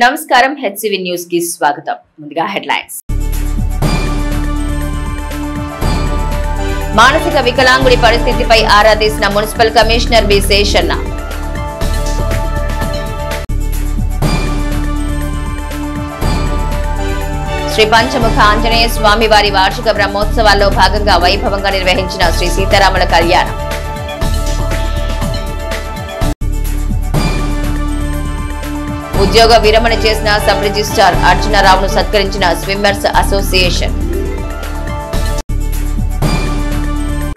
నమస్కారం HCV news కి స్వాగతం. ముందుగా హెడ్లైన్స్. మానసిక వికలాంగుడి పరిస్థితిపై ఆరా తీసిన municipal commissioner B Seshanna. Sri Panchamukha Anjaneya Swamy వారి వార్షిక బ్రహ్మోత్సవాల్లో భాగంగా వైభవంగా నిర్వహించిన శ్రీ సీతారాముల కళ్యాణం. ఉద్యోగ విరమణ చేసిన సబ్ రిజిస్ట్రార్ అర్జునరావును సత్కరించిన స్విమ్మర్స్ అసోసియేషన్.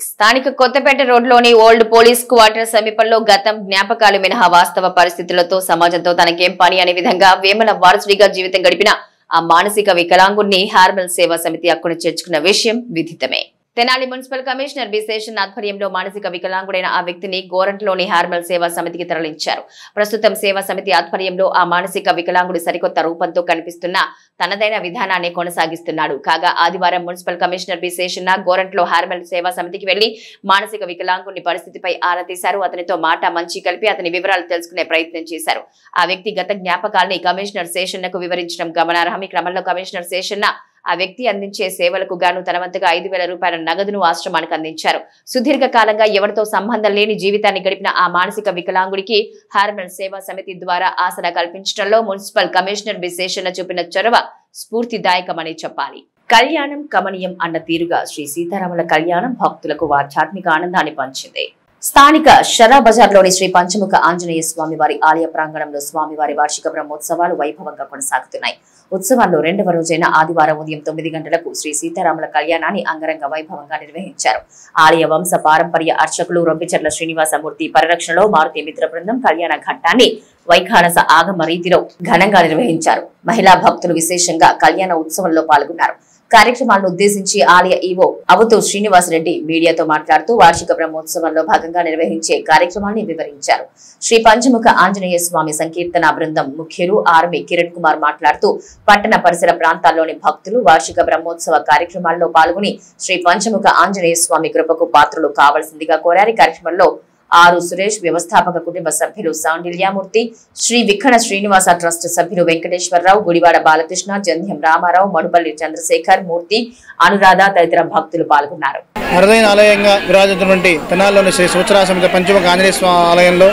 స్థానిక కొత్తపేట రోడ్లోని ఓల్డ్ పోలీస్ క్వార్టర్ సమీపంలో గతం జ్ఞాపకాలు మినహా వాస్తవ పరిస్థితులతో సమాజంతో తనకేం పని అనే విధంగా వేమల వారసుడిగా జీవితం గడిపిన ఆ మానసిక వికలాంగుడిని హార్మల్ సేవా సమితి అక్కున చేర్చుకున్న విషయం విదితమే. Tenali municipal commissioner B Seshan ఆధ్వర్యంలో మానసిక వికలాంగుడైన ఆ వ్యక్తిని గోరంట్లోని హార్మల్ సేవా సమితికి తరలించారు. ప్రస్తుతం సేవా సమితి ఆధ్వర్యంలో ఆ మానసిక వికలాంగుడు సరికొత్త రూపంతో కనిపిస్తున్న తనదైన విధానాన్ని కొనసాగిస్తున్నాడు. కాగా ఆదివారం మున్సిపల్ కమిషనర్ బి శేషన్ గోరంట్లో హార్మల్ సేవా సమితికి వెళ్లి మానసిక వికలాంగుని పరిస్థితిపై ఆరా తీశారు. అతనితో మాట మంచి కలిపి అతని వివరాలు తెలుసుకునే ప్రయత్నం చేశారు. ఆ వ్యక్తి గత జ్ఞాపకాల్ని కమిషనర్ శేషన్నకు వివరించడం గమనార్హం. ఈ క్రమంలో కమిషనర్ శేషన్న ఆ వ్యక్తి అందించే సేవలకు గాను తన వంతుగా 5,000 రూపాయల నగదును ఆశ్రమానికి అందించారు. సుదీర్ఘ కాలంగా ఎవరితో సంబంధం లేని జీవితాన్ని గడిపిన ఆ మానసిక వికలాంగుడికి హార్మల్ సేవా సమితి ద్వారా ఆసరా కల్పించడంలో మున్సిపల్ కమిషనర్ బి శేషన్న చూపిన చొరవ స్ఫూర్తిదాయకమని చెప్పాలి. కళ్యాణం కమనీయం అన్న తీరుగా శ్రీ సీతారాముల కళ్యాణం భక్తులకు ఆధ్యాత్మిక ఆనందాన్ని పంచింది. స్థానిక షరా బజార్లోని శ్రీ పంచముఖ ఆంజనేయ స్వామి వారి ఆలయ ప్రాంగణంలో స్వామివారి వార్షిక బ్రహ్మోత్సవాలు వైభవంగా కొనసాగుతున్నాయి. ఉత్సవాల్లో 2వ రోజైన ఆదివారం ఉదయం 9 గంటలకు శ్రీ సీతారాముల కళ్యాణాన్ని అంగరంగ వైభవంగా నిర్వహించారు. ఆలయ వంశ పారంపర్య అర్చకులు రొంపిచెర్ల శ్రీనివాసమూర్తి పరిరక్షణలో మారుతి మిత్ర బృందం కళ్యాణ ఘట్టాన్ని వైఖానస ఆగమ రీతిలో ఘనంగా నిర్వహించారు. మహిళా భక్తులు విశేషంగా కళ్యాణ ఉత్సవంలో పాల్గొన్నారు. కార్యక్రమాలను ఉద్దేశించి ఆలయ ఈవో అవతూ శ్రీనివాసరెడ్డి మీడియాతో మాట్లాడుతూ వార్షిక బ్రహ్మోత్సవంలో భాగంగా నిర్వహించే కార్యక్రమాన్ని వివరించారు. శ్రీ పంచముఖ ఆంజనేయ స్వామి సంకీర్తన బృందం ముఖ్యులు ఆర్మీ కిరణ్ కుమార్ మాట్లాడుతూ పట్టణ పరిసర ప్రాంతాల్లోని భక్తులు వార్షిక బ్రహ్మోత్సవ కార్యక్రమాల్లో పాల్గొని శ్రీ పంచముఖ ఆంజనేయ స్వామి కృపకు పాత్రలు కావాల్సిందిగా కోరారు. కార్యక్రమంలో ఆరు సురేష్, వ్యవస్థాపక కుటుంబ సభ్యులు సౌండిల్యామూర్తి, శ్రీ విఖణ శ్రీనివాస ట్రస్ట్ సభ్యులు వెంకటేశ్వరరావు, గుడివాడ బాలకృష్ణ, జంధ్యం రామారావు, మడుపల్లి చంద్రశేఖర్ మూర్తి, అనురాధ తదితర భక్తులు పాల్గొన్నారు. అరుదైన ఆలయంగా విరాజిస్తున్నటువంటి తెనాలిలోని శ్రీ సూచరా సమితి పంచముఖ ఆంజనేయ స్వామి ఆలయంలో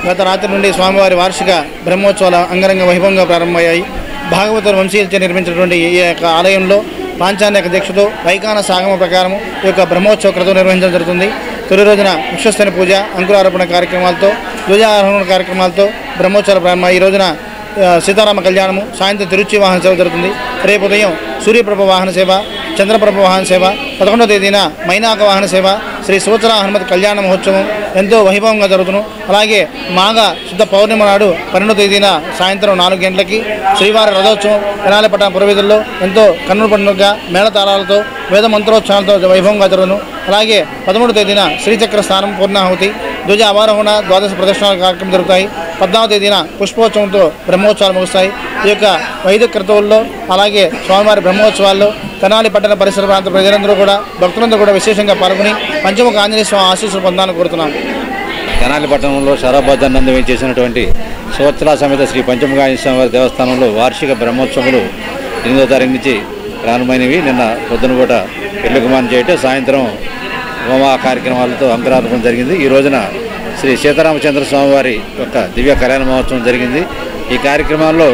గత రాత్రి నుండి స్వామివారి వార్షిక బ్రహ్మోత్సవాలు అంగరంగ వైభవంగా ప్రారంభమయ్యాయి. భాగవతుల వంశీయులచే నిర్మించినటువంటి ఈ యొక్క ఆలయంలో పాంచాన్యక దీక్షతో వైఖానస ఆగమ ప్రకారం ఈ యొక్క బ్రహ్మోత్సవ క్రతువు నిర్వహించడం జరుగుతుంది. తొలి రోజున వృక్షస్థని పూజ, అంకురార్పణ కార్యక్రమాలతో, ధ్వజారోహణ కార్యక్రమాలతో బ్రహ్మోత్సవాలు ప్రారంభం. ఈ రోజున సీతారామ కళ్యాణము, సాయంత్రం తిరుచి వాహన సేవ జరుగుతుంది. రేపు ఉదయం సూర్యప్రభ వాహన సేవ, చంద్రప్రభ వాహన సేవ, 11వ తేదీన మైనాక వాహన సేవ, శ్రీ సూచర హనుమతి కళ్యాణ మహోత్సవం ఎంతో వైభవంగా జరుగుతును. అలాగే మాఘ శుద్ధ పౌర్ణిమ నాడు 12వ తేదీన సాయంత్రం 4 గంటలకి శ్రీవారి రథోత్సవం తెనాలి పట్టణ పురవీధుల్లో ఎంతో కన్నుల పండుగగా మేళతాళాలతో వేద మంత్రోత్సవాలతో వైభవంగా జరుగును. అలాగే 13వ తేదీన శ్రీచక్ర స్నానం, పూర్ణాహుతి, ధ్వజ అవారోహణ, ద్వాదశ ప్రదర్శనాల కార్యక్రమం జరుగుతాయి. 14వ తేదీన పుష్పోత్సవంతో బ్రహ్మోత్సవాలు ముగుస్తాయి. ఈ యొక్క వైదిక క్రతువుల్లో అలాగే స్వామివారి బ్రహ్మోత్సవాల్లో తెనాలి పట్టణ పరిసర ప్రాంత ప్రజలందరూ కూడా భక్తులందరూ కూడా విశేషంగా పాల్గొని పంచముఖ ఆంజనేయ స్వామి ఆశీస్సులు పొందాలని కోరుతున్నాం. తెనాలి పట్టణంలో షరాబాద్ నందు వేయించేసినటువంటి సూచరా సమేత శ్రీ పంచముఖ ఆంజనేయ స్వామి వారి దేవస్థానంలో వార్షిక బ్రహ్మోత్సవాలు 8వ తారీఖు నుంచి ప్రారంభమైనవి. నిన్న పొద్దున పూట పెళ్లికుమారం చేయటం, సాయంత్రం హోమ కార్యక్రమాలతో అంకురార్పణ జరిగింది. ఈ రోజున శ్రీ సీతారామచంద్ర స్వామి వారి యొక్క దివ్య కళ్యాణ మహోత్సవం జరిగింది. ఈ కార్యక్రమాల్లో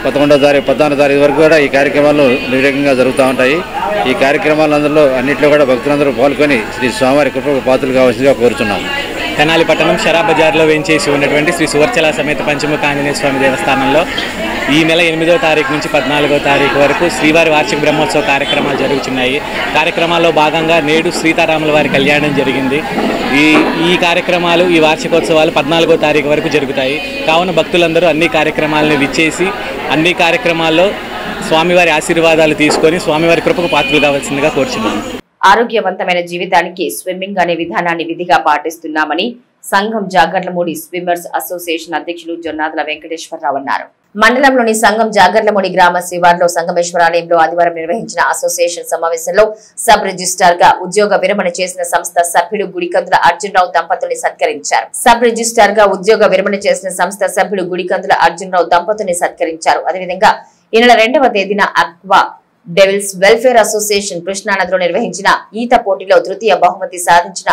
11వ తారీఖు 14వ తారీఖు వరకు కూడా ఈ కార్యక్రమాలు నిర్విఘ్నంగా జరుగుతూ ఉంటాయి. ఈ కార్యక్రమాలందరిలో అన్నింటిలో కూడా భక్తులందరూ పాల్గొని శ్రీ స్వామివారి కృపకు పాత్రలు కావాల్సిందిగా కోరుచున్నాం. తెనాలి పట్టణం షరా బజార్లో వేయించేసి ఉన్నటువంటి శ్రీ సువర్చల సమేత పంచముఖ ఆంజనేయ స్వామి దేవస్థానంలో ఈ నెల 8వ తారీఖు నుంచి 14వ తారీఖు వరకు శ్రీవారి వార్షిక బ్రహ్మోత్సవ కార్యక్రమాలు జరుగుతున్నాయి. కార్యక్రమాల్లో భాగంగా నేడు సీతారాముల వారి కళ్యాణం జరిగింది. ఈ కార్యక్రమాలు, ఈ వార్షికోత్సవాలు 14వ తారీఖు వరకు జరుగుతాయి. కావున భక్తులందరూ అన్ని కార్యక్రమాలను విచ్చేసి అన్ని కార్యక్రమాల్లో స్వామివారి ఆశీర్వాదాలు తీసుకొని స్వామివారి కృపకు పాత్రలు కావాల్సిందిగా కోరుచున్నాను. ఆరోగ్యవంతమైన జీవితానికి స్విమ్మింగ్ అనే విధానాన్ని విధిగా పాటిస్తున్నామని సంఘం జాగర్లమూడి స్విమ్మర్స్ అసోసియేషన్ అధ్యక్షులు జొన్నాదుల వెంకటేశ్వరరావు అన్నారు. మండలంలోని సంఘం జాగర్లమూడి గ్రామ శివార్లో సంగమేశ్వరాలయంలో ఆదివారం నిర్వహించిన అసోసియేషన్ సమావేశంలో సబ్ రిజిస్ట్రార్ గా ఉద్యోగ విరమణ చేసిన సంస్థ సభ్యుడు గుడికందుల అర్జునరావు దంపతుల్ని సత్కరించారు. సబ్ రిజిస్ట్రార్ గా ఉద్యోగ విరమణ చేసిన సంస్థ సభ్యుడు గుడికందుల అర్జునరావు దంపతుల్ని సత్కరించారు. అదేవిధంగా ఈ నెల 2వ తేదీన అక్వా డెవిల్స్ వెల్ఫేర్ అసోసియేషన్ కృష్ణానదిలో నిర్వహించిన ఈత పోటీలో తృతీయ బహుమతి సాధించిన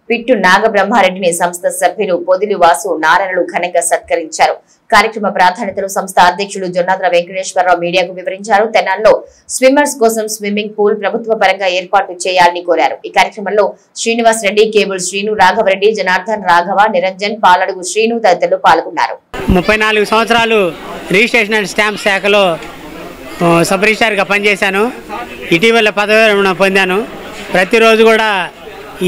పిట్టు నాగబ్రహ్మారెడ్డిని సంస్థ సభ్యులు పొదిలి వాసు నారాయణలు ఘనంగా సత్కరించారు. కార్యక్రమ ప్రాధాన్యతలు సంస్థ అధ్యక్షులు జొన్నాదుల వెంకటేశ్వరరావు మీడియాకు వివరించారు. తెనాల్లో స్విమ్మర్స్ కోసం స్విమ్మింగ్ పూల్ ప్రభుత్వ పరంగా ఏర్పాటు చేయాలని కోరారు. ఈ కార్యక్రమంలో శ్రీనివాస్ రెడ్డి, కేబుల్ శ్రీను, రాఘవరెడ్డి, జనార్దన్, రాఘవ, నిరంజన్, పాలడుగు శ్రీను తదితరులు పాల్గొన్నారు. 34 సంవత్సరాలు రిజిస్ట్రేషన్ అండ్ స్టాంప్ శాఖలో సబ్ రిజిస్ట్రార్గా పనిచేశాను. ఇటీవల పదవి విరమణ పొందాను. ప్రతిరోజు కూడా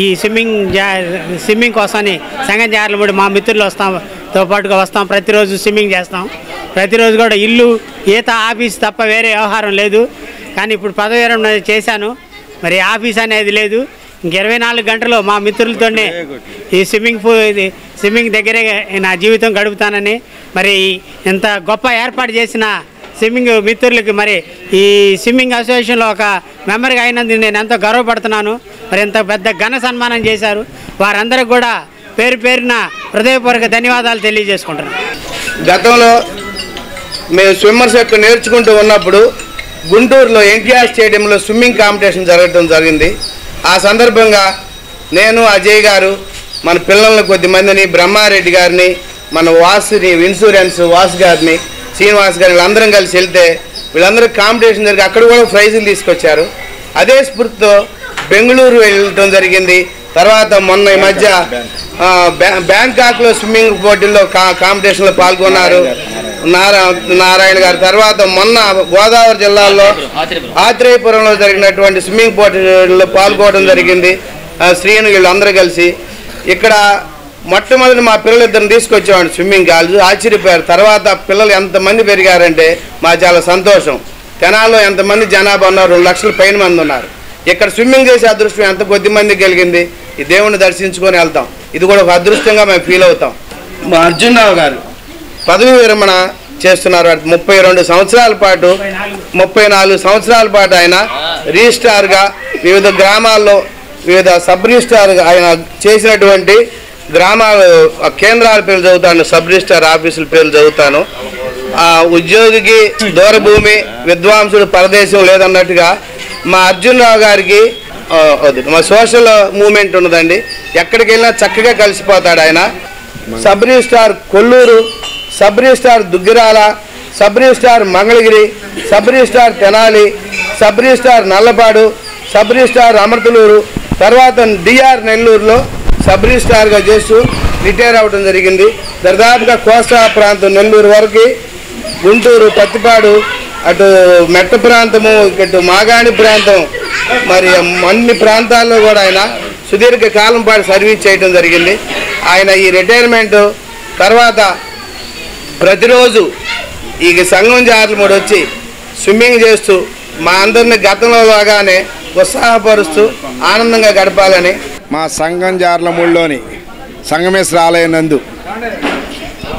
ఈ స్విమ్మింగ్ కోసమని సంఘం జాగర్లమూడి మా మిత్రులు వస్తాంతో పాటుగా వస్తాం. ప్రతిరోజు స్విమ్మింగ్ చేస్తాం. ప్రతిరోజు కూడా ఇల్లు ఈత ఆఫీస్ తప్ప వేరే వ్యవహారం లేదు. కానీ ఇప్పుడు పదవి విరమణ చేశాను. మరి ఆఫీస్ అనేది లేదు. ఇంక 24 గంటలు మా మిత్రులతోనే ఈ స్విమ్మింగ్ దగ్గరే నా జీవితం గడుపుతానని మరి ఇంత గొప్ప ఏర్పాటు చేసిన స్విమ్మింగ్ మిత్రులకి మరి ఈ స్విమ్మింగ్ అసోసియేషన్లో ఒక మెంబర్గా అయినందుకు నేను ఎంతో గర్వపడుతున్నాను. మరి ఇంత పెద్ద ఘన సన్మానం చేశారు. వారందరికీ కూడా పేరు పేరున హృదయపూర్వక ధన్యవాదాలు తెలియజేసుకుంటున్నాను. గతంలో మేము స్విమ్మర్స్ యొక్క నేర్చుకుంటూ ఉన్నప్పుడు గుంటూరులో ఎన్టీఆర్ స్టేడియంలో స్విమ్మింగ్ కాంపిటీషన్ జరగడం జరిగింది. ఆ సందర్భంగా నేను, అజయ్ గారు, మన పిల్లలను కొద్దిమందిని, బ్రహ్మారెడ్డి గారిని, మన వాసుని ఇన్సూరెన్స్ వాసు గారిని, శ్రీనివాస్ గారు వీళ్ళందరం కలిసి వెళ్తే వీళ్ళందరూ కాంపిటీషన్ జరిగి అక్కడ కూడా ప్రైజులు తీసుకొచ్చారు. అదే స్ఫూర్తితో బెంగళూరు వెళ్ళడం జరిగింది. తర్వాత మొన్న ఈ మధ్య బ్యాంకాక్లో స్విమ్మింగ్ పోటీల్లో కాంపిటీషన్లో పాల్గొన్నారు నారాయణ గారు. తర్వాత మొన్న గోదావరి జిల్లాలో ఆత్రేయపురంలో జరిగినటువంటి స్విమ్మింగ్ పోటీల్లో పాల్గొనడం జరిగింది. శ్రీను వీళ్ళందరూ కలిసి ఇక్కడ మొట్టమొదటి మా పిల్లలిద్దరిని తీసుకొచ్చేవాడు స్విమ్మింగ్ కాలేజ్. ఆశ్చర్యపోయారు. తర్వాత పిల్లలు ఎంతమంది పెరిగారంటే మా చాలా సంతోషం. తెనాల్లో ఎంతమంది జనాభా ఉన్నారు, 2 లక్షల పైన మంది ఉన్నారు. ఇక్కడ స్విమ్మింగ్ చేసే అదృష్టం ఎంత కొద్ది మందికి కలిగింది. ఈ దేవుణ్ణి దర్శించుకొని వెళ్తాం. ఇది కూడా ఒక అదృష్టంగా మేము ఫీల్ అవుతాం. మా అర్జునరావు గారు పదవి విరమణ చేస్తున్నారు. 32 సంవత్సరాల పాటు 34 సంవత్సరాల పాటు ఆయన రిజిస్ట్రార్గా వివిధ గ్రామాల్లో వివిధ సబ్ రిజిస్ట్రార్గా ఆయన చేసినటువంటి గ్రామాల కేంద్రాల పేర్లు చదువుతాను, సబ్ రిజిస్ట్రార్ ఆఫీసుల పేర్లు చదువుతాను. ఉద్యోగికి దూరభూమి, విద్వాంసుడు పరదేశం లేదన్నట్టుగా మా అర్జునరావు గారికి మా సోషల్ మూవ్మెంట్ ఉన్నదండి. ఎక్కడికి వెళ్ళినా చక్కగా కలిసిపోతాడు ఆయన. Sub registrar Kolluru, sub registrar Duggirala, sub registrar Mangalagiri, sub registrar Tenali, sub registrar Nallapadu, sub registrar Amarthaluru, తర్వాత డిఆర్ నెల్లూరులో సబ్ రిజిస్ట్రార్గా చేస్తూ రిటైర్ అవ్వడం జరిగింది. దాదాపుగా కోస్తా ప్రాంతం నెల్లూరు వరకు, గుంటూరు, పత్తిపాడు, అటు మెట్ట ప్రాంతము, ఇటు మాగాణి ప్రాంతం, మరి అన్ని ప్రాంతాల్లో కూడా ఆయన సుదీర్ఘ కాలం పాటు సర్వీస్ చేయడం జరిగింది. ఆయన ఈ రిటైర్మెంట్ తర్వాత ప్రతిరోజు ఈ సంఘం జాగర్లమూడి వచ్చి స్విమ్మింగ్ చేస్తూ మా అందరిని గతంలో లాగానే ఉత్సాహపరుస్తూ ఆనందంగా గడపాలని మా సంఘం జాగర్లమూడిలోని సంగమేశ్వర ఆలయం నందు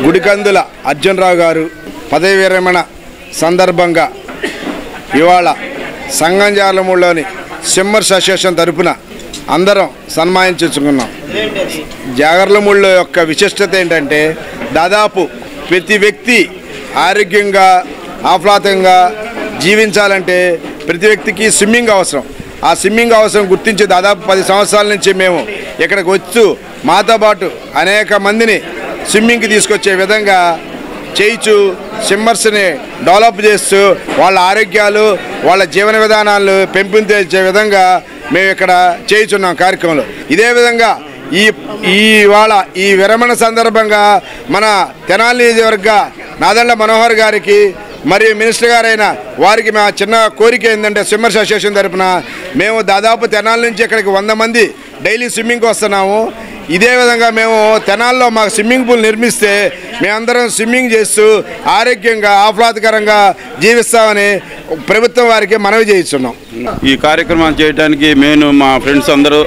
గుడికందుల అర్జునరావు గారు పదవి విరమణ సందర్భంగా ఇవాళ సంఘం జాగర్లమూడిలోని స్విమ్మర్స్ అసోసియేషన్ తరఫున అందరం సన్మానించుకున్నాం. జాగర్లమూడిలో యొక్క విశిష్టత ఏంటంటే దాదాపు ప్రతి వ్యక్తి ఆరోగ్యంగా ఆహ్లాదంగా జీవించాలంటే ప్రతి వ్యక్తికి స్విమ్మింగ్ అవసరం. ఆ స్విమ్మింగ్ అవసరం గుర్తించి దాదాపు 10 సంవత్సరాల నుంచి మేము ఇక్కడికి వచ్చి మాతో పాటు అనేక మందిని స్విమ్మింగ్కి తీసుకొచ్చే విధంగా చేయించు స్విమ్మర్స్ని డెవలప్ చేస్తూ వాళ్ళ ఆరోగ్యాలు వాళ్ళ జీవన విధానాలు పెంపొందించే విధంగా మేము ఇక్కడ చేయించున్నాం కార్యక్రమంలో. ఇదే విధంగా ఇవాళ ఈ విరమణ సందర్భంగా మన తెనాలి నియోజకవర్గ నాదెండ్ల మనోహర్ గారికి మరియు మినిస్టర్ గారైన వారికి మా చిన్న కోరిక ఏంటంటే స్విమ్మర్స్ అసోసియేషన్ తరఫున మేము దాదాపు తెనాలి నుంచి ఇక్కడికి 100 మంది డైలీ స్విమ్మింగ్కి వస్తున్నాము. ఇదే విధంగా మేము తెనాల్లో మాకు స్విమ్మింగ్ పూల్ నిర్మిస్తే మేమందరం స్విమ్మింగ్ చేస్తూ ఆరోగ్యంగా ఆహ్లాదకరంగా జీవిస్తామని ప్రభుత్వం వారికి మనవి చేయిస్తున్నాం. ఈ కార్యక్రమం చేయడానికి మా ఫ్రెండ్స్ అందరూ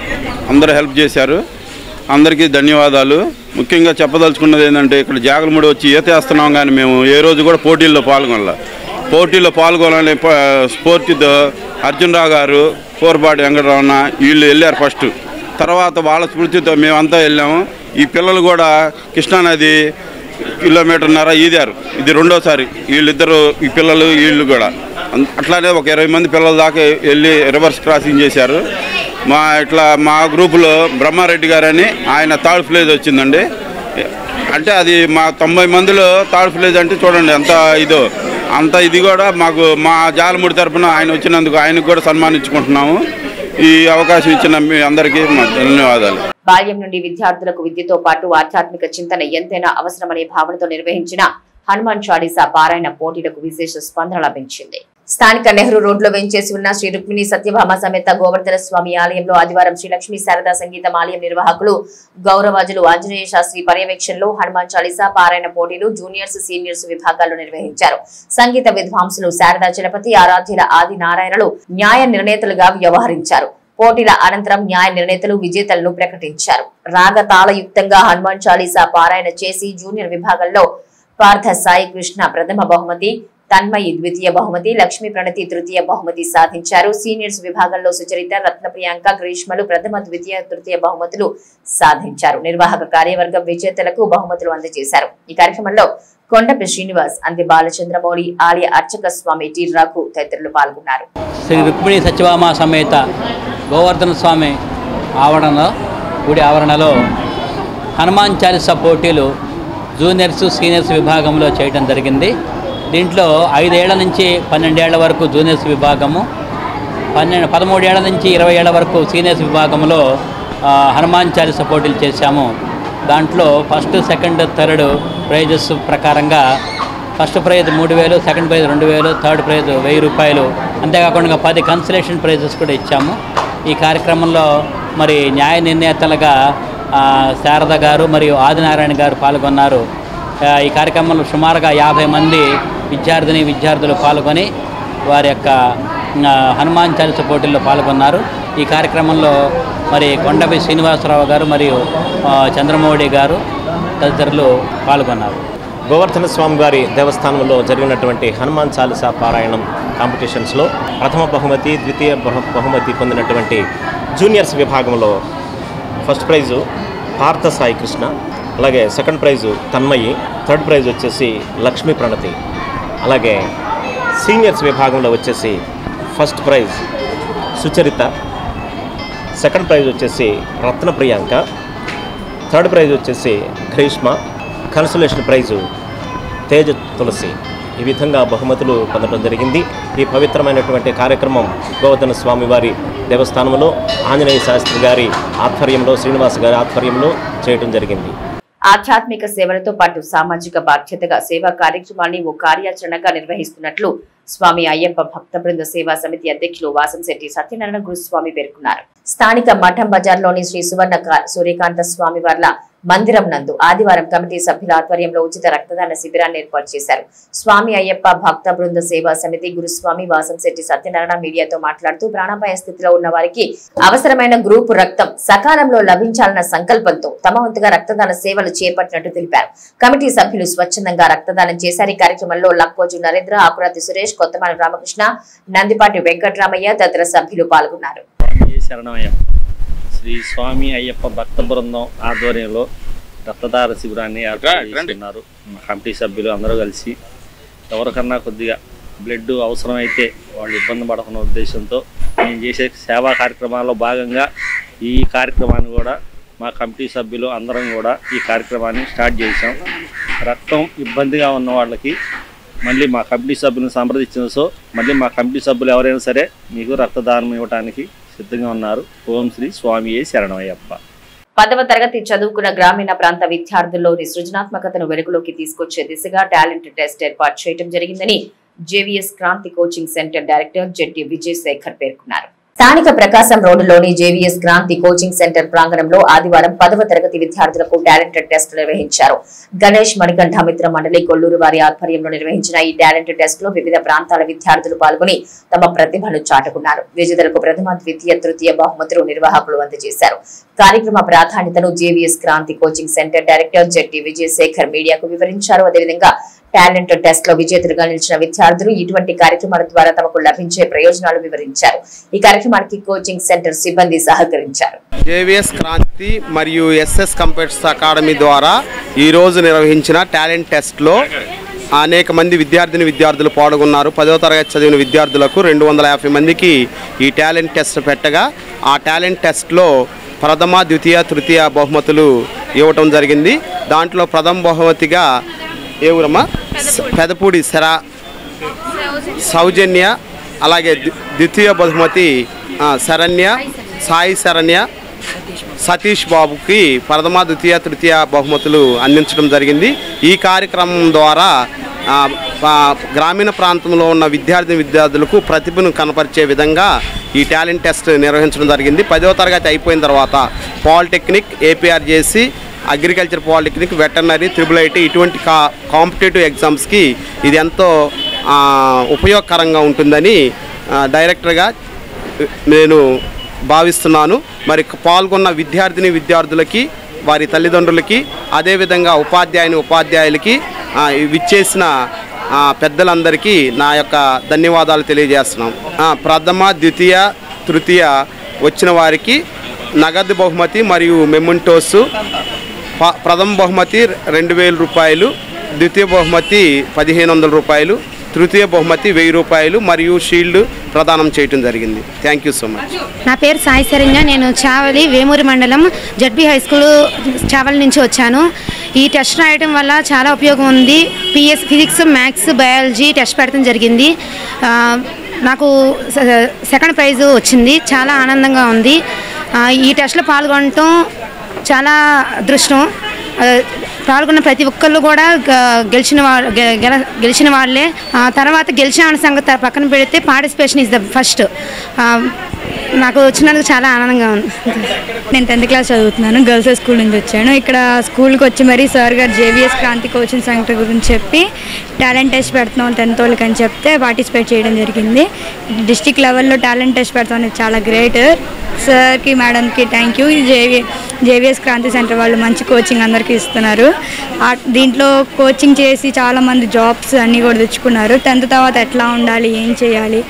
హెల్ప్ చేశారు. అందరికీ ధన్యవాదాలు. ముఖ్యంగా చెప్పదలుచుకున్నది ఏంటంటే ఇక్కడ జాగలమూడి వచ్చి ఈత వేస్తున్నాం, కానీ మేము ఏ రోజు కూడా పోటీల్లో పాల్గొనాలని స్ఫూర్తితో అర్జునరావు గారు, కోరపాటి వెంకటరమణ వీళ్ళు వెళ్ళారు ఫస్ట్. తర్వాత వాళ్ళ స్ఫూర్తితో మేమంతా వెళ్ళాము. ఈ పిల్లలు కూడా కృష్ణానది కిలోమీటర్న్నర ఈదారు, ఇది రెండోసారి. వీళ్ళిద్దరు ఈ పిల్లలు వీళ్ళు కూడా అట్లానే ఒక 20 మంది పిల్లల దాకా వెళ్ళి రివర్స్ క్రాసింగ్ చేశారు. మా గ్రూపులో బ్రహ్మారెడ్డి గారని ఆయన థర్డ్ ప్లేస్ వచ్చిందండి. అంటే అది మా 90 మందిలో థర్డ్ ప్లేస్ అంటే చూడండి అంత ఇది కూడా మాకు మా జాలమూడి తరఫున ఆయన వచ్చినందుకు ఆయనకు కూడా సన్మానించుకుంటున్నాము. ఈ అవకాశం ఇచ్చిన మీ అందరికీ ధన్యవాదాలు. బాల్యం నుండి విద్యార్థులకు విద్యతో పాటు ఆధ్యాత్మిక చింతన ఎంతైనా అవసరమనే భావనతో నిర్వహించిన హనుమాన్ చాలీసా పారాయణ పోటీలకు విశేష స్పందన లభించింది. స్థానిక నెహ్రూ రోడ్లో వెంచేసి ఉన్న శ్రీ రుక్మిణి సత్యభామ సమేత గోవర్ధన స్వామి ఆలయంలో ఆదివారం శ్రీ లక్ష్మీ శారదా సంగీతం ఆలయం నిర్వాహకులు గౌరవాజులు ఆంజనేయ శాస్త్రి పర్యవేక్షణలో హనుమాన్ చాలీసా పారాయణ పోటీలు జూనియర్స్, సీనియర్స్ విభాగాల్లో నిర్వహించారు. సంగీత విద్వాంసులు శారదా చలపతి, ఆరాధ్యుల ఆది నారాయణలు న్యాయ నిర్ణేతలుగా వ్యవహరించారు. పోటీల అనంతరం న్యాయ నిర్ణేతలు విజేతలను ప్రకటించారు. రాగతాళయుక్తంగా హనుమాన్ చాలీసా పారాయణ చేసి జూనియర్ విభాగంలో పార్థ సాయి కృష్ణ ప్రథమ బహుమతి, తన్మయి ద్వితీయ బహుమతి, లక్ష్మీ ప్రణతి తృతీయ బహుమతి సాధించారు. సీనియర్స్ విభాగంలో సుచరిత, రత్న ప్రియాంక, గ్రీష్మలు ప్రథమ, ద్వితీయ, తృతీయ బహుమతులు సాధించారు. నిర్వాహక కార్యవర్గం విజేతలకు బహుమతులు అందజేశారు. ఈ కార్యక్రమంలో కొండపి శ్రీనివాస్, అంది బాలచంద్రమౌళి, ఆలయ అర్చక స్వామి టి రఘు తదితరులు పాల్గొన్నారు. శ్రీ రుక్మిణి సత్యభామ సమేత గోవర్ధన స్వామి గుడి ఆవరణలో హనుమాన్ చాలీసా పోటీలు జూనియర్స్, సీనియర్స్ విభాగంలో చేయడం జరిగింది. దీంట్లో 5 ఏళ్ల నుంచి 12 ఏళ్ల వరకు జూనియర్స్ విభాగము, 13 ఏళ్ల నుంచి 20 ఏళ్ల వరకు సీనియర్స్ విభాగంలో హనుమాన్ చాలీసా పోటీలు చేశాము. దాంట్లో ఫస్ట్, సెకండ్, థర్డ్ ప్రైజెస్ ప్రకారంగా first prize 3000, second prize 2000, third prize 1000 రూపాయలు, అంతేకాకుండా 10 కన్సలేషన్ ప్రైజెస్ కూడా ఇచ్చాము. ఈ కార్యక్రమంలో మరి న్యాయ నిర్ణేతలుగా శారద గారు మరియు ఆదినారాయణ గారు పాల్గొన్నారు. ఈ కార్యక్రమంలో సుమారుగా 50 మంది విద్యార్థులు పాల్గొని వారి యొక్క హనుమాన్ చాలీసా పోటీల్లో పాల్గొన్నారు. ఈ కార్యక్రమంలో మరి కొండపి శ్రీనివాసరావు గారు మరియు చంద్రమౌళి గారు తదితరులు పాల్గొన్నారు. గోవర్ధన స్వామి వారి దేవస్థానంలో జరిగినటువంటి హనుమాన్ చాలీసా పారాయణం కాంపిటీషన్స్లో ప్రథమ బహుమతి, ద్వితీయ బహుమతి పొందినటువంటి జూనియర్స్ విభాగంలో ఫస్ట్ ప్రైజు పార్థ సాయి కృష్ణ, అలాగే second prize Tanmayi, third prize వచ్చేసి లక్ష్మీ ప్రణతి, అలాగే సీనియర్స్ విభాగంలో వచ్చేసి first prize Sucharitha, second prize వచ్చేసి రత్న ప్రియాంక, థర్డ్ ప్రైజ్ వచ్చేసి గ్రీష్మ, కన్సలేషన్ ప్రైజు తేజ తులసి. ఈ విధంగా బహుమతులు పొందడం జరిగింది. ఈ పవిత్రమైనటువంటి కార్యక్రమం గోవర్ధన స్వామివారి దేవస్థానంలో ఆంజనేయ శాస్త్రి గారి ఆధ్వర్యంలో, శ్రీనివాస్ గారి ఆధ్వర్యంలో చేయడం జరిగింది. ఆధ్యాత్మిక సేవలతో పాటు సామాజిక బాధ్యతగా సేవా కార్యక్రమాన్ని ఓ కార్యాచరణగా నిర్వహిస్తున్నట్లు స్వామి అయ్యప్ప భక్త బృంద సేవా సమితి అధ్యక్షులు వాసంశెట్టి సత్యనారాయణ గురుస్వామి పేర్కొన్నారు. స్థానిక మఠం బజార్లోని శ్రీ సువర్ణ సూర్యకాంత స్వామి వార్ల మందిరం నందు ఆదివారం కమిటీ సభ్యుల ఆధ్వర్యంలో ఉచిత రక్తదాన శిబిరాన్ని ఏర్పాటు చేశారు. స్వామి అయ్యప్ప భక్త బృంద సేవా సమితి గురుస్వామి వాసంశెట్టి సత్యనారాయణ మీడియాతో మాట్లాడుతూ ప్రాణాపాయ స్థితిలో ఉన్న వారికి అవసరమైన గ్రూపు రక్తం సకాలంలో లభించాలన్న సంకల్పంతో తమ వంతుగా రక్తదాన సేవలు చేపట్టినట్టు తెలిపారు. కమిటీ సభ్యులు స్వచ్ఛందంగా రక్తదానం చేశారు. ఈ కార్యక్రమంలో లక్కోజు నరేంద్ర, ఆకురాతి సురేష్, కొత్తమాన రామకృష్ణ, నందిపాటి వెంకటరామయ్య తదితర సభ్యులు పాల్గొన్నారు. శ్రీ స్వామి అయ్యప్ప భక్త బృందం ఆధ్వర్యంలో రక్తదాన శిబిరాన్ని ఏర్పాటు చేస్తున్నారు. కమిటీ సభ్యులు అందరూ కలిసి ఎవరికన్నా కొద్దిగా బ్లడ్ అవసరమైతే వాళ్ళు ఇబ్బంది పడకున్న ఉద్దేశంతో మేము చేసే సేవా కార్యక్రమాల్లో భాగంగా ఈ కార్యక్రమాన్ని కూడా మా కమిటీ సభ్యులు అందరం కూడా ఈ కార్యక్రమాన్ని స్టార్ట్ చేశాం. రక్తం ఇబ్బందిగా ఉన్న వాళ్ళకి మళ్ళీ మా కమిటీ సభ్యులను సంప్రదించిన మళ్ళీ మా కమిటీ సభ్యులు ఎవరైనా సరే మీకు రక్తదానం ఇవ్వడానికి సిద్ధంగా ఉన్నారు. ఓం శ్రీ స్వామియే శరణమయ్యప్ప. 10వ తరగతి చదువుకున్న గ్రామీణ ప్రాంత విద్యార్థుల్లోని సృజనాత్మకతను వెలుగులోకి తీసుకొచ్చే దిశగా టాలెంట్ టెస్ట్ ఏర్పాటు చేయడం జరిగిందని JVS Kranti coaching centre director జెట్టి విజయశేఖర్ పేర్కొన్నారు. స్థానిక ప్రకాశం రోడ్డులోని జేవీఎస్ క్రాంతి కోచింగ్ సెంటర్ ప్రాంగణంలో ఆదివారం 10వ తరగతి విద్యార్థులకు టాలెంట్ టెస్ట్ నిర్వహించారు. గణేష్ మణికంఠ మిత్ర మండలి కొల్లూరు వారి ఆధ్వర్యంలో నిర్వహించిన ఈ టాలెంట్ టెస్ట్ లో వివిధ ప్రాంతాల విద్యార్థులు పాల్గొని తమ ప్రతిభను చాటుకున్నారు. విజేతలకు ప్రథమ, ద్వితీయ, తృతీయ బహుమతులు నిర్వాహకులు అందజేశారు. కార్యక్రమ ప్రాధాన్యతను JVS Kranti coaching centre director జెట్టి విజయశేఖర్ మీడియాకు వివరించారు. అదేవిధంగా టాలెంట్ టెస్ట్ లో విజేతలుగా నిలిచిన విద్యార్థులు ఇటువంటి కార్యక్రమాల ద్వారా తమకు లభించే ప్రయోజనాలు వివరించారు. ఈ కార్యక్రమానికి కోచింగ్ సెంటర్ సిబ్బంది సహకరించారు. జేవీఎస్ క్రాంతి మరియు ఎస్ఎస్ కంప్యూటర్స్ అకాడమీ ద్వారా ఈరోజు నిర్వహించిన టాలెంట్ టెస్ట్లో అనేక మంది విద్యార్థులు పాల్గొన్నారు. 10వ తరగతి చదివిన విద్యార్థులకు 250 మందికి ఈ టాలెంట్ టెస్ట్ పెట్టగా ఆ టాలెంట్ టెస్ట్లో ప్రథమ, ద్వితీయ, తృతీయ బహుమతులు ఇవ్వటం జరిగింది. దాంట్లో ప్రథమ బహుమతిగా ఎవరమ్మా పెదపూడి సౌజన్య, అలాగే ద్వితీయ బహుమతి సాయి శరణ్య, సతీష్ బాబుకి ప్రథమ, ద్వితీయ, తృతీయ బహుమతులు అందించడం జరిగింది. ఈ కార్యక్రమం ద్వారా గ్రామీణ ప్రాంతంలో ఉన్న విద్యార్థులకు ప్రతిభను కనపరిచే విధంగా ఈ టాలెంట్ టెస్ట్ నిర్వహించడం జరిగింది. 10వ తరగతి అయిపోయిన తర్వాత polytechnic, APRJC, agriculture polytechnic, veterinary, IIIT ఇటువంటి కాంపిటేటివ్ ఎగ్జామ్స్కి ఇది ఎంతో ఉపయోగకరంగా ఉంటుందని డైరెక్టర్గా నేను భావిస్తున్నాను. మరి పాల్గొన్న విద్యార్థులకి, వారి తల్లిదండ్రులకి, అదేవిధంగా ఉపాధ్యాయులకి విచ్చేసిన పెద్దలందరికీ నా యొక్క ధన్యవాదాలు తెలియజేస్తున్నాం. ప్రథమ, ద్వితీయ, తృతీయ వచ్చిన వారికి నగదు బహుమతి మరియు మెమెంటోస్. ప్రథమ బహుమతి 2000 రూపాయలు, ద్వితీయ బహుమతి 1500 రూపాయలు, తృతీయ బహుమతి 1000 రూపాయలు మరియు షీల్డ్ ప్రదానం చేయడం జరిగింది. Thank you so much. నా పేరు సాయి శరణ్య. నేను చావలి వేమూరి మండలం జడ్పీ హై స్కూల్ చావలి నుంచి వచ్చాను. ఈ టెస్ట్ రాయడం వల్ల చాలా ఉపయోగం ఉంది. ఫిజిక్స్, మ్యాథ్స్, బయాలజీ టెస్ట్ పెట్టడం జరిగింది. నాకు సెకండ్ ప్రైజ్ వచ్చింది. చాలా ఆనందంగా ఉంది. ఈ టెస్ట్లో పాల్గొనటం చాలా అదృష్టం. పాల్గొన్న ప్రతి ఒక్కళ్ళు కూడా గెలిచిన వాళ్ళే. తర్వాత గెలిచిన సంగతి పక్కన పెడితే పార్టిసిపేషన్ ఈజ్ ద ఫస్ట్. నాకు వచ్చినందుకు చాలా ఆనందంగా ఉంది. నేను 10th క్లాస్ చదువుతున్నాను. గర్ల్స్ స్కూల్ నుంచి వచ్చాను. ఇక్కడ స్కూల్కి వచ్చి మరీ సార్ గారు జేవీఎస్ క్రాంతి కోచింగ్ సెంటర్ గురించి చెప్పి టాలెంట్ టెస్ట్ పెడుతున్నాం 10th వాళ్ళకి అని చెప్తే పార్టిసిపేట్ చేయడం జరిగింది. డిస్టిక్ లెవెల్లో టాలెంట్ టెస్ట్ పెడతాం అనేది చాలా గ్రేట్. సార్కి, మేడంకి thank you. JVS Kranti centre వాళ్ళు మంచి కోచింగ్ అందరికీ ఇస్తున్నారు. దీంట్లో కోచింగ్ చేసి చాలామంది జాబ్స్ అన్నీ కూడా తెచ్చుకున్నారు. 10th తర్వాత ఎట్లా ఉండాలి, ఏం చేయాలి,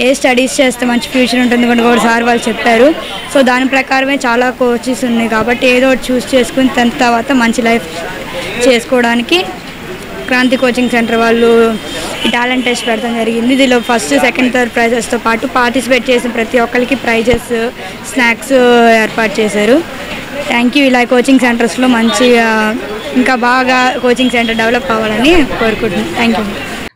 ఏ స్టడీస్ చేస్తే మంచి ఫ్యూచర్ ఉంటుంది కూడా సార్ వాళ్ళు చెప్పారు. సో దాని ప్రకారమే చాలా కోచెస్ ఉన్నాయి కాబట్టి ఏదో ఒకటి చూస్ చేసుకుని 10th తర్వాత మంచి లైఫ్ చేసుకోవడానికి క్రాంతి కోచింగ్ సెంటర్ వాళ్ళు ఈ టాలెంట్ టెస్ట్ పెడతాం జరిగింది. దీనిలో ఫస్ట్, సెకండ్, థర్డ్ ప్రైజెస్తో పాటు పార్టిసిపేట్ చేసిన ప్రతి ఒక్కరికి ప్రైజెస్, స్నాక్స్ ఏర్పాటు చేశారు. Thank you. ఇలా కోచింగ్ సెంటర్స్లో మంచిగా ఇంకా బాగా కోచింగ్ సెంటర్ డెవలప్ అవ్వాలని కోరుకుంటున్నాను. Thank you.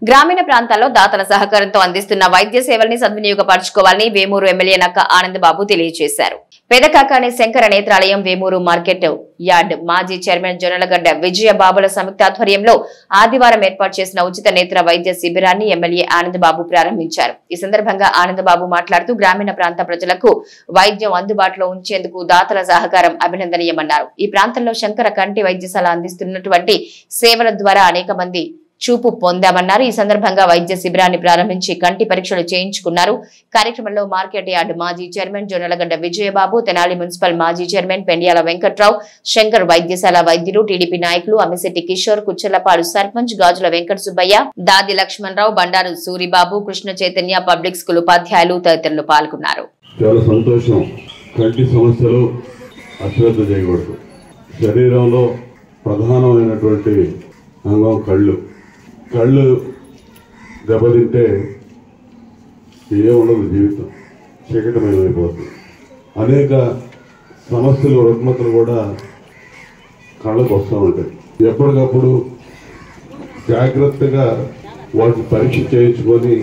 గ్రామీణ ప్రాంతాల్లో దాతల సహకారంతో అందిస్తున్న వైద్య సేవల్ని సద్వినియోగపరచుకోవాలని వేమూరు ఎమ్మెల్యే నక్క ఆనందబాబు తెలియజేశారు. పెదకాకాని శంకర నేత్రాలయం వేమూరు మార్కెట్ యార్డ్ మాజీ చైర్మన్ జొన్నలగడ్డ విజయబాబుల సంయుక్త ఆధ్వర్యంలో ఆదివారం ఏర్పాటు చేసిన ఉచిత నేత్ర వైద్య శిబిరాన్ని ఎమ్మెల్యే ఆనందబాబు ప్రారంభించారు. ఈ సందర్భంగా ఆనందబాబు మాట్లాడుతూ గ్రామీణ ప్రాంత ప్రజలకు వైద్యం అందుబాటులో ఉంచేందుకు దాతల సహకారం అభినందనీయమన్నారు. ఈ ప్రాంతంలో శంకర కంటి వైద్యశాల అందిస్తున్నటువంటి సేవల ద్వారా అనేక మంది చూపు పొందామన్నారు. ఈ సందర్భంగా వైద్య శిబిరాన్ని ప్రారంభించి కంటి పరీక్షలు చేయించుకున్నారు. కార్యక్రమంలో మార్కెట్ యార్డ్ మాజీ చైర్మన్ జొన్నలగడ్డ విజయబాబు, తెనాలి మున్సిపల్ మాజీ చైర్మన్ పెండ్యాల వెంకట్రావు, శంకర్ వైద్యశాల వైద్యులు, టీడీపీ నాయకులు అమ్మిశెట్టి కిషోర్, కుచ్చలపాడు సర్పంచ్ గాజుల వెంకట సుబ్బయ్య, దాది లక్ష్మణరావు, బండారు సూరిబాబు, కృష్ణ చైతన్య, పబ్లిక్ స్కూల్ ఉపాధ్యాయులు తదితరులు పాల్గొన్నారు. చాలా సంతోషం. కంటి సమస్యలు అశ్రద్ధ చేయకూడదు. శరీరంలో ప్రధానమైనటువంటి అంగం కళ్ళు దెబ్బతింటే ఏముండదు, జీవితం చీకటమయమైపోతుంది. అనేక సమస్యలు, రుగ్మతలు కూడా కళ్ళకు వస్తూ ఉంటాయి. ఎప్పటికప్పుడు జాగ్రత్తగా వాటిని పరీక్ష చేయించుకొని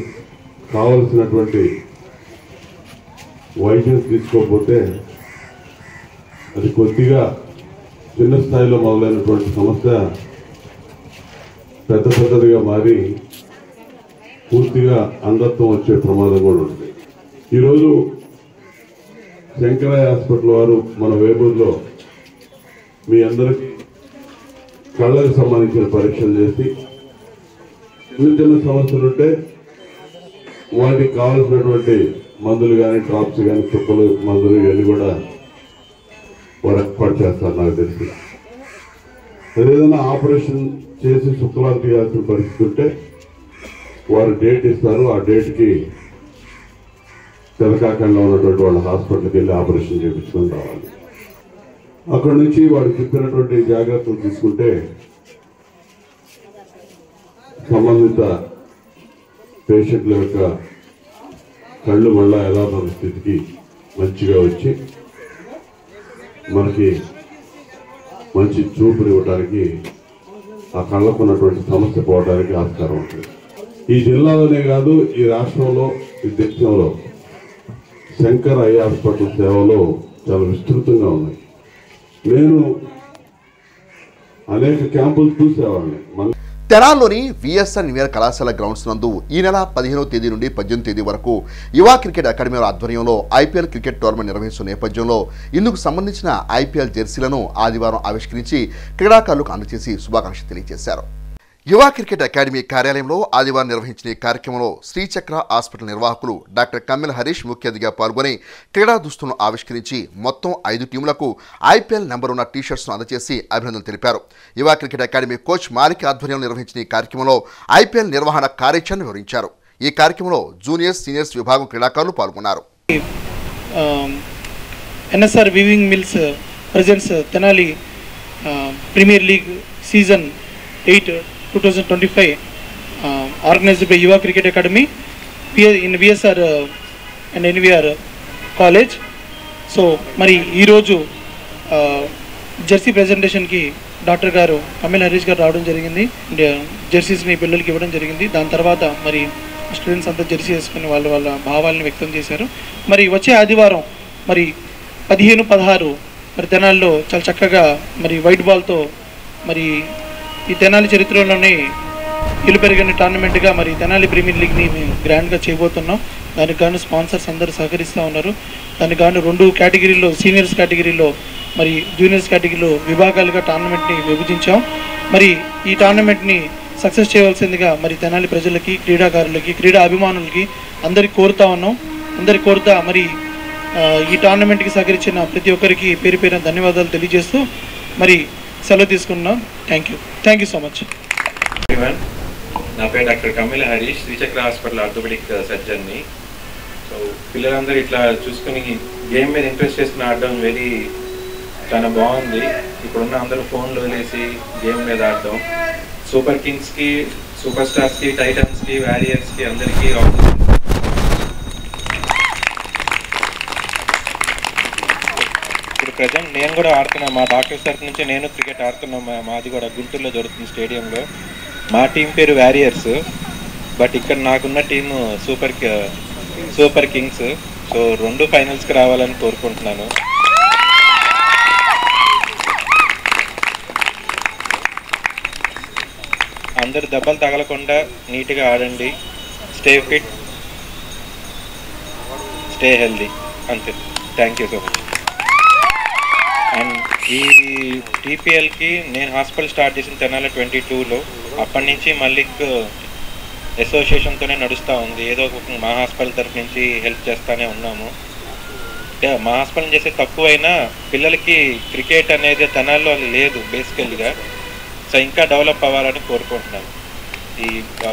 కావలసినటువంటి వైద్యం తీసుకోకపోతే అది కొద్దిగా చిన్న స్థాయిలో మొదలైనటువంటి సమస్య పెద్దదిగా మారి పూర్తిగా అంధత్వం వచ్చే ప్రమాదం కూడా ఉంటుంది. ఈరోజు శంకరయ్య హాస్పిటల్ వారు మన వేమూరులో మీ అందరికీ కళ్ళకు సంబంధించిన పరీక్షలు చేసి చిన్న చిన్న సమస్యలు ఉంటే వాటికి కావాల్సినటువంటి మందులు కానీ డ్రాప్స్ కానీ చుక్కలు మందులు ఇవన్నీ కూడా వారు ఏర్పాటు చేస్తారు నాకు తెలిసి. ఏదైనా ఆపరేషన్ చేసి శుక్రవారం తీయాల్సిన పరిస్థితి ఉంటే వారు డేట్ ఇస్తారు. ఆ డేట్కి తెలకాకంలో ఉన్నటువంటి వాళ్ళ హాస్పిటల్కి వెళ్ళి ఆపరేషన్ చేయించుకొని రావాలి. అక్కడి నుంచి వాడు చెప్పినటువంటి జాగ్రత్తలు తీసుకుంటే సంబంధిత పేషెంట్ల యొక్క కళ్ళు మళ్ళా యథాతథ స్థితికి మంచిగా వచ్చి మనకి మంచి చూపునివ్వడానికి ఆ కళ్ళకు ఉన్నటువంటి సమస్య పోవడానికి ఆస్కారం ఉంటుంది. ఈ జిల్లాలోనే కాదు, ఈ రాష్ట్రంలో, ఈ దేశంలో శంకర్ ఐ హాస్పిటల్ సేవలు చాలా విస్తృతంగా ఉన్నాయి. నేను అనేక క్యాంపులు చూసేవాడిని. తెనాల్లోని విఎస్ఆర్ ఇంజనీర్ కళాశాల గ్రౌండ్స్ నందు ఈ నెల 15వ తేదీ నుండి 18వ తేదీ వరకు యువ క్రికెట్ అకాడమీ ఆధ్వర్యంలో ఐపీఎల్ క్రికెట్ టోర్నమెంట్ నిర్వహిస్తున్న నేపథ్యంలో ఇందుకు సంబంధించిన ఐపీఎల్ జెర్సీలను ఆదివారం ఆవిష్కరించి క్రీడాకారులకు అందజేసి శుభాకాంక్షలు తెలియజేశారు. యువ క్రికెట్ అకాడమీ కార్యాలయంలో ఆదివారం నిర్వహించిన ఈ కార్యక్రమంలో శ్రీచక్ర హాస్పిటల్ నిర్వాహకులు డాక్టర్ కమ్మెల హరీష్ ముఖ్య అతిథిగా పాల్గొని క్రీడా దుస్తులను ఆవిష్కరించి మొత్తం 5 టీములకు ఐపీఎల్ నెంబర్ ఉన్న టీషర్ట్స్ను అందజేసి అభినందనలు తెలిపారు. యువ క్రికెట్ అకాడమీ కోచ్ మాలిక్ ఆధ్వర్యంలో నిర్వహించిన ఈ కార్యక్రమంలో ఐపీఎల్ నిర్వహణ కార్యాచరణ వివరించారు. ఈ కార్యక్రమంలో జూనియర్స్ సీనియర్స్ విభాగం క్రీడాకారులు పాల్గొన్నారు. NSR weaving mills presents Tenali premier league season 8 2025 organized by Yuva Cricket Academy in VSR and NVR College. So మరి ఈరోజు జెర్సీ ప్రెజెంటేషన్కి డాక్టర్ గారు కమ్మెల హరీష్ గారు రావడం జరిగింది. జెర్సీస్ని పిల్లలకి ఇవ్వడం జరిగింది. దాని తర్వాత మరి స్టూడెంట్స్ అంతా జెర్సీ వేసుకుని వాళ్ళ భావాలను వ్యక్తం చేశారు. మరి వచ్చే ఆదివారం మరి 15, 16 మరి తెనాలిలో చాలా చక్కగా మరి వైట్ బాల్తో మరి ఈ తెనాలి చరిత్రలోనే ఇల్లు పెరిగిన టోర్నమెంట్గా మరి తెనాలి ప్రీమియర్ లీగ్ని మేము గ్రాండ్గా చేయబోతున్నాం. దానికి గాను స్పాన్సర్స్ అందరూ సహకరిస్తూ ఉన్నారు. దానికి గాను 2 కేటగిరీలో, సీనియర్స్ కేటగిరీలో మరి జూనియర్స్ కేటగిరీలో విభాగాలుగా టోర్నమెంట్ని విభజించాం. మరి ఈ టోర్నమెంట్ని సక్సెస్ చేయవలసిందిగా మరి తెనాలి ప్రజలకి, క్రీడాకారులకి, క్రీడా అభిమానులకి అందరికీ కోరుతా ఉన్నాం. అందరికి కోరుతా మరి ఈ టోర్నమెంట్కి సహకరించిన ప్రతి ఒక్కరికి పేరు పేరున ధన్యవాదాలు తెలియజేస్తూ మరి సెలవు తీసుకున్నాం. Thank you so much. నా పేరు డాక్టర్ కమ్మెల హరీష్, శ్రీచక్ర హాస్పిటల్ ఆర్థోపెడిక్ సర్జన్ని. సో పిల్లలందరూ ఇట్లా చూసుకుని గేమ్ మీద ఇంట్రెస్ట్ చేసుకుని ఆడడం చాలా బాగుంది. ఇప్పుడున్న అందరూ ఫోన్లో వదిలేసి గేమ్ మీద ఆడడం. సూపర్ కింగ్స్కి, సూపర్ స్టార్స్కి, టైటన్స్కి, వారియర్స్కి అందరికీ ఇప్పుడు ప్రజెంట్ నేను కూడా ఆడుతున్నాను. మా డాక్టర్ తరఫు నుంచి నేను క్రికెట్ ఆడుతున్నాం. మాది కూడా గుంటూరులో జరుగుతుంది స్టేడియంలో. మా టీం పేరు వారియర్స్, బట్ ఇక్కడ నాకున్న టీము సూపర్ కింగ్స్. సో 2 ఫైనల్స్కి రావాలని కోరుకుంటున్నాను. అందరు దెబ్బలు తగలకుండా నీట్గా ఆడండి. స్టే ఫిట్, స్టే హెల్దీ, అంతే. Thank you so much. And ఈ టీపీఎల్కి నేను హాస్పిటల్ స్టార్ట్ చేసిన తెనాలి 22లో. అప్పటి నుంచి మళ్ళీ అసోసియేషన్తోనే నడుస్తూ ఉంది. ఏదో ఒక మా హాస్పిటల్ తరఫు నుంచి హెల్ప్ చేస్తూనే ఉన్నాము. మా హాస్పిటల్ చేసే తక్కువైనా పిల్లలకి క్రికెట్ అనేది తెనాల్లో లేదు బేసికల్గా. సో ఇంకా డెవలప్ అవ్వాలని కోరుకుంటున్నాను. ఈ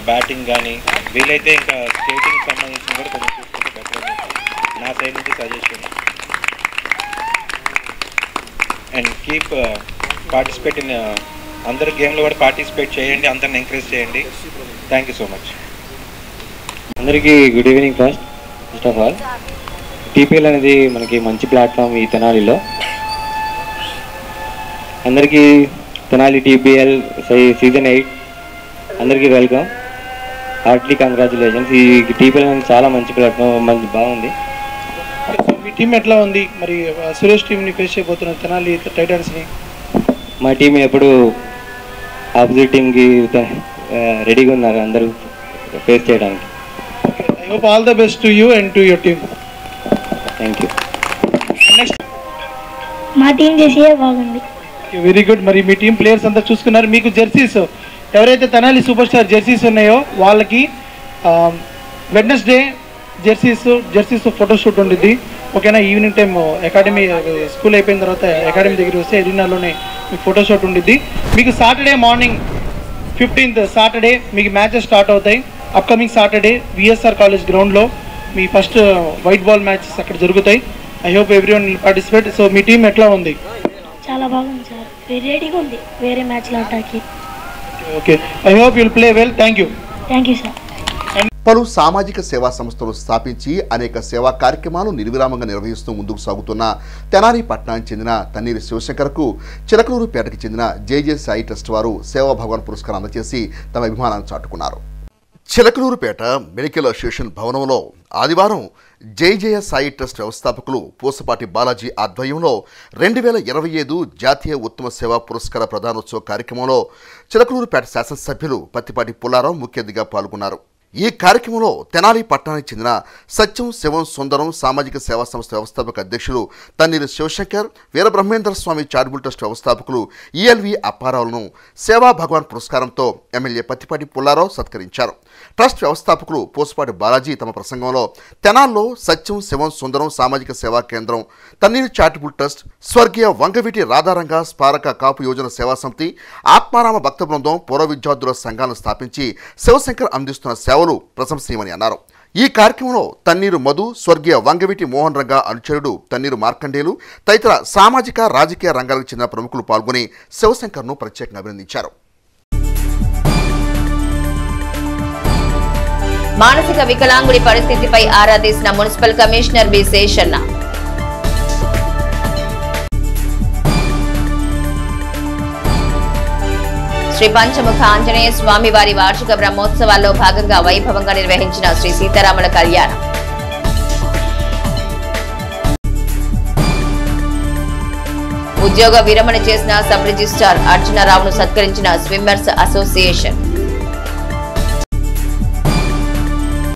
బ్యాటింగ్ కానీ వీలైతే ఇంకా స్కేటింగ్ సంబంధించిన కూడా కొంచెం చూసుకుంటే బెటర్ నా సైడ్ నుంచి suggestion. And keep participate in అందరు గేమ్లో కూడా పార్టిసిపేట్ చేయండి, అందరిని ఎంకరేజ్ చేయండి. Thank you so much. అందరికీ good evening. First of all TPL అనేది మనకి మంచి ప్లాట్ఫామ్ ఈ తెనాలిలో. అందరికీ తెనాలి టీపీఎల్ సీజన్ 8 అందరికీ వెల్కమ్, హార్ట్లీ కంగ్రాచులేషన్స్. ఈ టీపీఎల్ అనేది చాలా మంచి ప్లాట్ఫామ్, మంచి బాగుంది. మీ టీం ఎట్లా ఉంది? మరి సురేష్ టీంని ఫేస్ చేయబోతున్నారు తెనాలి టైటన్స్ని. మా టీం ఎప్పుడు ఆపోజిట్ టీంకి రెడీగా ఉన్నారు అందరూ ఫేస్ చేయడానికి. I hope all the best to you and to your team. Thank you. మా టీం చేసే బాగుంది. Very good. మరి మీ టీం ప్లేయర్స్ అంతా చూసుకున్నారు. మీకు జెర్సీస్ ఎవరైతే తెనాలి సూపర్ స్టార్ జెర్సీస్ ఉన్నాయో వాళ్ళకి వెడ్నెస్డే జెర్సీస్ ఫోటోషూట్ ఉండిద్ది. ఓకేనా? ఈవినింగ్ టైం అకాడమీ స్కూల్ అయిపోయిన తర్వాత అకాడమీ దగ్గర వస్తే ఎరీనాలోనే మీకు ఫోటోషూట్ ఉండిద్ది. మీకు సాటర్డే మార్నింగ్ 15th సాటర్డే మీకు మ్యాచెస్ స్టార్ట్ అవుతాయి. అప్కమింగ్ సాటర్డే విఎస్ఆర్ కాలేజ్ గ్రౌండ్లో మీ ఫస్ట్ వైట్ బాల్ మ్యాచెస్ అక్కడ జరుగుతాయి. I hope everyone will participate. So me team ఎట్లా ఉంది? చాలా బాగుంది సార్. రెడీగా ఉంది వేరే మ్యాచ్లు ఆడటానికి. Okay, I hope you'll play well. Thank you sir. పలు సామాజిక సేవా సంస్థలు స్థాపించి అనేక సేవా కార్యక్రమాలు నిర్విరామంగా నిర్వహిస్తూ ముందుకు సాగుతున్న తెనాలి పట్టణానికి చెందిన తన్నీరు శివశంకర్కు చిలకలూరుపేటకి చెందిన జేజే సాయి ట్రస్ట్ వారు సేవా భగవాన్ పురస్కారం అందజేసి తమ అభిమానాన్ని చాటుకున్నారు. చిలకలూరుపేట మెడికల్ అసోసియేషన్ భవనంలో ఆదివారం జయ సాయి ట్రస్ట్ వ్యవస్థాపకులు పూసపాటి బాలాజీ ఆధ్వర్యంలో 2025 జాతీయ ఉత్తమ సేవా పురస్కార ప్రదానోత్సవ కార్యక్రమంలో చిలకలూరుపేట శాసనసభ్యులు పత్తిపాటి పుల్లారావు ముఖ్య అతిథిగా పాల్గొన్నారు. ఈ కార్యక్రమంలో తెనాలి పట్టణానికి చెందిన సత్యం శివం సుందరం సామాజిక సేవా సంస్థ వ్యవస్థాపక అధ్యక్షులు తన్నీరు శివశంకర్, వీరబ్రహ్మేంద్ర స్వామి చారిటబుల్ ట్రస్ట్ వ్యవస్థాపకులు ఈఎల్వి అప్పారావులను సేవా భగవాన్ పురస్కారంతో ఎమ్మెల్యే పత్తిపాటి పుల్లారావు సత్కరించారు. ట్రస్ట్ వ్యవస్థాపకులు పూసపాటి బాలాజీ తమ ప్రసంగంలో తెనాల్లో సత్యం శివం సుందరం సామాజిక సేవా కేంద్రం, తన్నీరు చారిటబుల్ ట్రస్ట్, స్వర్గీయ వంగవీటి రాధారంగ స్మారక కాపు యోజన సేవా సమితి, ఆత్మారామ భక్త బృందం, పూర్వ విద్యార్థుల సంఘాలను స్థాపించి శివశంకర్ అందిస్తున్న సేవలు ప్రశంసనీయమని అన్నారు. ఈ కార్యక్రమంలో తన్నీరు మధు, స్వర్గీయ వంగవీటి మోహన్ రంగ అనుచరుడు తన్నీరు మార్కండేలు తదితర సామాజిక రాజకీయ రంగాలకు చెందిన ప్రముఖులు పాల్గొని శివశంకర్ను ప్రత్యేకంగా అభినందించారు. మానసిక వికలాంగుడి పరిస్థితిపై ఆరా తీసిన municipal commissioner B Seshanna. Sri Panchamukha Anjaneya Swamy వారి వార్షిక బ్రహ్మోత్సవాల్లో భాగంగా వైభవంగా నిర్వహించిన శ్రీ సీతారాముల కళ్యాణం. ఉద్యోగ విరమణ చేసిన సబ్ రిజిస్ట్రార్ అర్జునరావును సత్కరించిన స్విమ్మర్స్ అసోసియేషన్.